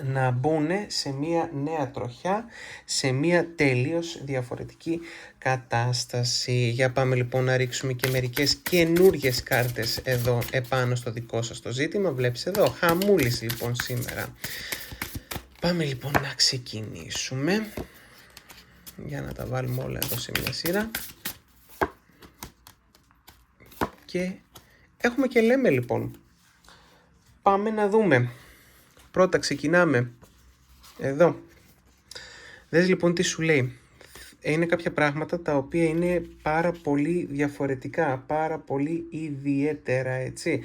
να μπουν σε μία νέα τροχιά, σε μία τελείως διαφορετική κατάσταση. Για πάμε λοιπόν να ρίξουμε και μερικές καινούργιες κάρτες εδώ επάνω στο δικό σας το ζήτημα. Βλέπεις εδώ, χαμούλης λοιπόν σήμερα. Πάμε λοιπόν να ξεκινήσουμε. Για να τα βάλουμε όλα εδώ σε μια σειρά. και έχουμε και λέμε λοιπόν. Πάμε να δούμε. Πρώτα ξεκινάμε εδώ. Δες λοιπόν τι σου λέει. Είναι κάποια πράγματα τα οποία είναι πάρα πολύ διαφορετικά, πάρα πολύ ιδιαίτερα, έτσι.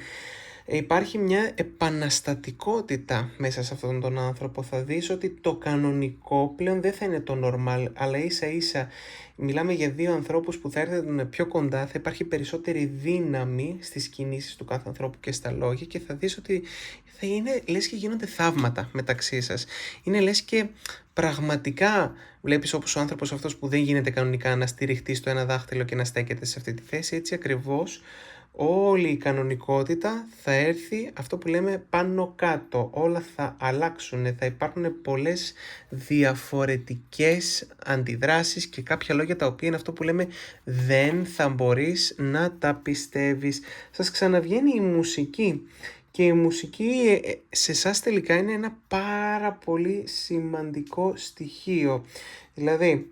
Υπάρχει μια επαναστατικότητα μέσα σε αυτόν τον άνθρωπο. Θα δεις ότι το κανονικό πλέον δεν θα είναι το normal, αλλά ίσα ίσα μιλάμε για δύο ανθρώπους που θα έρθουν πιο κοντά, θα υπάρχει περισσότερη δύναμη στις κινήσεις του κάθε ανθρώπου και στα λόγια και θα δεις ότι θα είναι λες και γίνονται θαύματα μεταξύ σας. Είναι λες και πραγματικά βλέπεις όπως ο άνθρωπος αυτός που δεν γίνεται κανονικά να στηριχτεί στο ένα δάχτυλο και να στέκεται σε αυτή τη θέση, έτσι ακριβώς όλη η κανονικότητα θα έρθει αυτό που λέμε πάνω κάτω. Όλα θα αλλάξουν, θα υπάρχουν πολλές διαφορετικές αντιδράσεις και κάποια λόγια τα οποία είναι αυτό που λέμε δεν θα μπορείς να τα πιστεύεις. Σας ξαναβγαίνει η μουσική και η μουσική σε εσάς τελικά είναι ένα πάρα πολύ σημαντικό στοιχείο. Δηλαδή,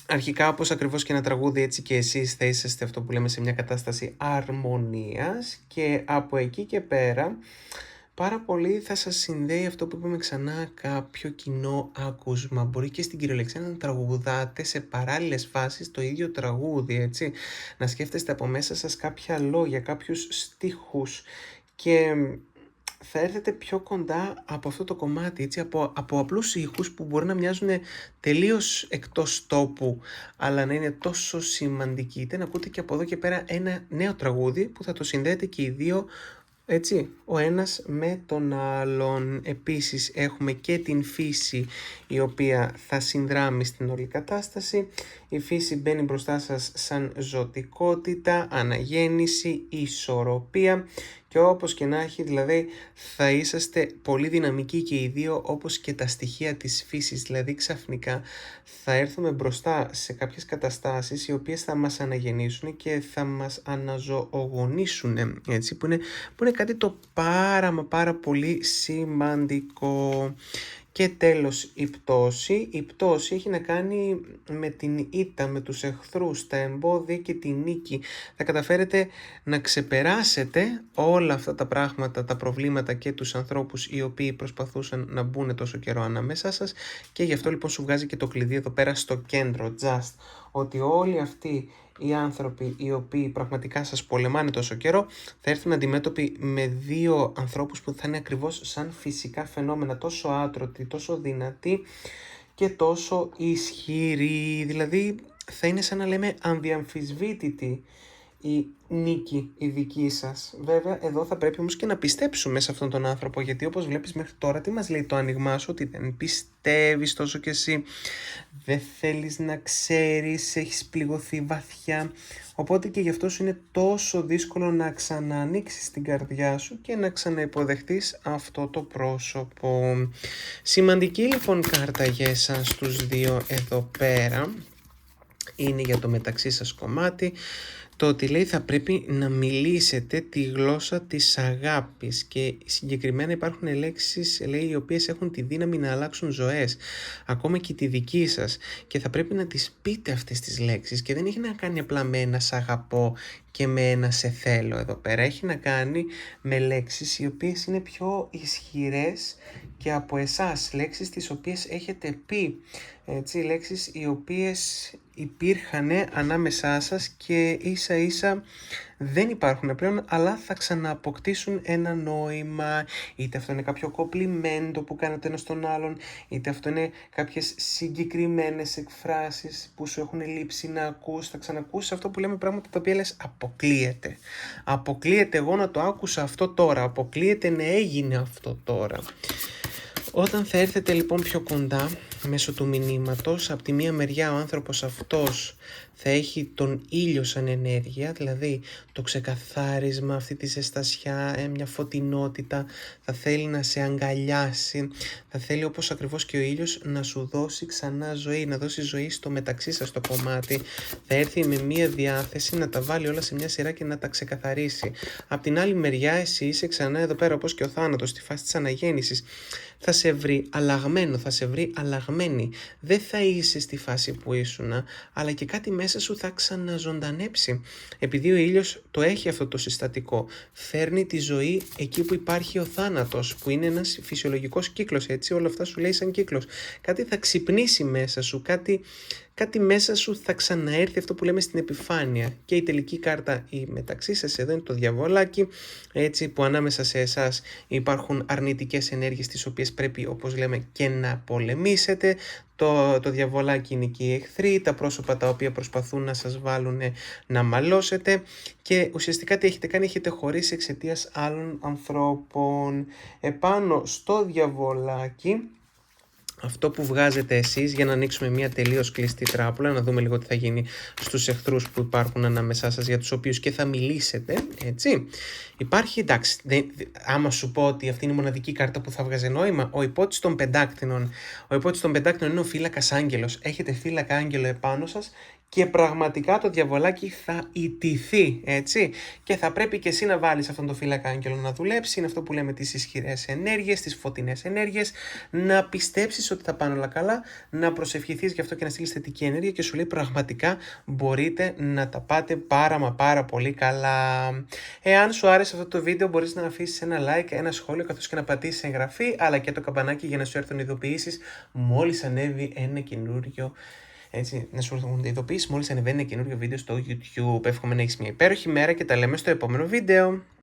αρχικά όπως ακριβώς και ένα τραγούδι έτσι και εσείς θα είσαστε αυτό που λέμε σε μια κατάσταση αρμονίας και από εκεί και πέρα πάρα πολύ θα σας συνδέει αυτό που είπαμε ξανά κάποιο κοινό άκουσμα. Μπορεί και στην κυριολεξία να τραγουδάτε σε παράλληλες φάσεις το ίδιο τραγούδι, έτσι. Να σκέφτεστε από μέσα σας κάποια λόγια, κάποιους στίχους και θα έρθετε πιο κοντά από αυτό το κομμάτι, έτσι, από απλούς ήχους που μπορεί να μοιάζουν τελείως εκτός τόπου, αλλά να είναι τόσο σημαντικοί. Είτε να ακούτε και από εδώ και πέρα ένα νέο τραγούδι που θα το συνδέετε και οι δύο, έτσι, ο ένας με τον άλλον. Επίσης έχουμε και την φύση η οποία θα συνδράμει στην όλη κατάσταση. Η φύση μπαίνει μπροστά σας σαν ζωτικότητα, αναγέννηση, ισορροπία και όπως και να έχει, δηλαδή θα είσαστε πολύ δυναμικοί και οι δύο όπως και τα στοιχεία της φύσης, δηλαδή ξαφνικά θα έρθουμε μπροστά σε κάποιες καταστάσεις οι οποίες θα μας αναγεννήσουν και θα μας αναζωογονήσουν, έτσι, που είναι κάτι το πάρα πολύ σημαντικό. Και τέλος η πτώση. Η πτώση έχει να κάνει με την ήττα, με τους εχθρούς, τα εμπόδια και τη νίκη. Θα καταφέρετε να ξεπεράσετε όλα αυτά τα πράγματα, τα προβλήματα και τους ανθρώπους οι οποίοι προσπαθούσαν να μπουν τόσο καιρό ανάμεσά σας και γι' αυτό λοιπόν σου βγάζει και το κλειδί εδώ πέρα στο κέντρο, just, ότι όλοι αυτοί οι άνθρωποι οι οποίοι πραγματικά σας πολεμάνε τόσο καιρό θα έρθουν αντιμέτωποι με δύο ανθρώπους που θα είναι ακριβώς σαν φυσικά φαινόμενα, τόσο άτρωτοι, τόσο δυνατοί και τόσο ισχυροί. Δηλαδή θα είναι σαν να λέμε ανδιαμφισβήτητη η νίκη η δική σας. Βέβαια εδώ θα πρέπει όμως και να πιστέψουμε σε αυτόν τον άνθρωπο, γιατί όπως βλέπεις μέχρι τώρα τι μας λέει το άνοιγμά σου, ότι δεν πιστεύεις τόσο κι εσύ, δεν θέλεις να ξέρεις, έχεις πληγωθεί βαθιά, οπότε και γι' αυτό σου είναι τόσο δύσκολο να ξαναανοίξεις την καρδιά σου και να ξαναυποδεχτείς αυτό το πρόσωπο. Σημαντική λοιπόν κάρτα για εσάς τους δύο εδώ πέρα είναι για το μεταξύ σας κομμάτι. Το ότι λέει θα πρέπει να μιλήσετε τη γλώσσα της αγάπης και συγκεκριμένα υπάρχουν λέξεις, λέει, οι οποίες έχουν τη δύναμη να αλλάξουν ζωές, ακόμα και τη δική σας, και θα πρέπει να τις πείτε αυτές τις λέξεις και δεν έχει να κάνει απλά με ένα σ' αγαπώ και με ένα σε θέλω εδώ πέρα, έχει να κάνει με λέξεις οι οποίες είναι πιο ισχυρές και από εσάς, λέξεις τις οποίες έχετε πει, έτσι, λέξεις οι οποίες υπήρχαν ανάμεσά σας και ίσα ίσα δεν υπάρχουν πλέον, αλλά θα ξανααποκτήσουν ένα νόημα, είτε αυτό είναι κάποιο κομπλιμέντο που κάνετε ένας στον άλλον, είτε αυτό είναι κάποιες συγκεκριμένες εκφράσεις που σου έχουν λείψει να ακούς, θα ξανακούσεις αυτό που λέμε πράγματα τα οποία λες αποκλείεται. Αποκλείεται εγώ να το άκουσα αυτό τώρα, αποκλείεται να έγινε αυτό τώρα. Όταν θα έρθετε λοιπόν πιο κοντά μέσω του μηνύματος, από τη μία μεριά ο άνθρωπος αυτός θα έχει τον ήλιο σαν ενέργεια, δηλαδή το ξεκαθάρισμα, αυτή τη ζεστασιά, μια φωτεινότητα, θα θέλει να σε αγκαλιάσει, θα θέλει όπως ακριβώς και ο ήλιος να σου δώσει ξανά ζωή, να δώσει ζωή στο μεταξύ σας το κομμάτι, θα έρθει με μια διάθεση να τα βάλει όλα σε μια σειρά και να τα ξεκαθαρίσει. Απ' την άλλη μεριά εσύ είσαι ξανά εδώ πέρα όπως και ο θάνατος, στη φάση της αναγέννησης, θα σε βρει αλλαγμένο, θα σε βρει αλλαγμένη, δεν θα είσαι στη φάση που ήσουνα, αλλά και κάτι μέσα μέσα σου θα ξαναζωντανέψει. Επειδή ο ήλιος το έχει αυτό το συστατικό, φέρνει τη ζωή εκεί που υπάρχει ο θάνατος, που είναι ένας φυσιολογικός κύκλος, έτσι, όλα αυτά σου λέει σαν κύκλος. Κάτι θα ξυπνήσει μέσα σου, κάτι μέσα σου θα ξαναέρθει, αυτό που λέμε στην επιφάνεια. Και η τελική κάρτα η μεταξύ σας εδώ είναι το διαβολάκι, έτσι, που ανάμεσα σε εσάς υπάρχουν αρνητικές ενέργειες τις οποίες πρέπει, όπως λέμε, και να πολεμήσετε. Το διαβολάκι είναι και οι εχθροί, τα πρόσωπα τα οποία προσπαθούν να σας βάλουν να μαλώσετε, και ουσιαστικά τι έχετε κάνει, έχετε χωρίσει εξαιτίας άλλων ανθρώπων. Επάνω στο διαβολάκι, αυτό που βγάζετε εσείς, για να ανοίξουμε μια τελείως κλειστή τράπουλα, να δούμε λίγο τι θα γίνει στους εχθρούς που υπάρχουν ανάμεσά σας, για τους οποίους και θα μιλήσετε, έτσι. Υπάρχει, εντάξει, άμα σου πω ότι αυτή είναι η μοναδική κάρτα που θα βγάζει νόημα, ο υπότης των πεντάκτηνων. Ο υπότης των πεντάκτηνων είναι ο φύλακας άγγελος. Έχετε φύλακα άγγελο επάνω σας και πραγματικά το διαβολάκι θα ιτηθεί, έτσι. Και θα πρέπει και εσύ να βάλεις αυτόν τον φύλακα άγγελο να δουλέψει. Είναι αυτό που λέμε τις ισχυρές ενέργειες, τις φωτεινές ενέργειες. Να πιστέψεις ότι θα πάνε όλα καλά, να προσευχηθείς γι' αυτό και να στείλεις θετική ενέργεια, και σου λέει πραγματικά μπορείτε να τα πάτε πάρα πολύ καλά. Εάν σου άρεσε αυτό το βίντεο, μπορείς να αφήσεις ένα like, ένα σχόλιο, καθώς και να πατήσεις εγγραφή, αλλά και το καμπανάκι για να σου έρθουν ειδοποιήσεις μόλις ανέβει ένα καινούριο. Έτσι, να σου έρθουν ειδοποιήσεις μόλις ανεβαίνει ένα καινούριο βίντεο στο YouTube. Εύχομαι να έχεις μια υπέροχη μέρα και τα λέμε στο επόμενο βίντεο.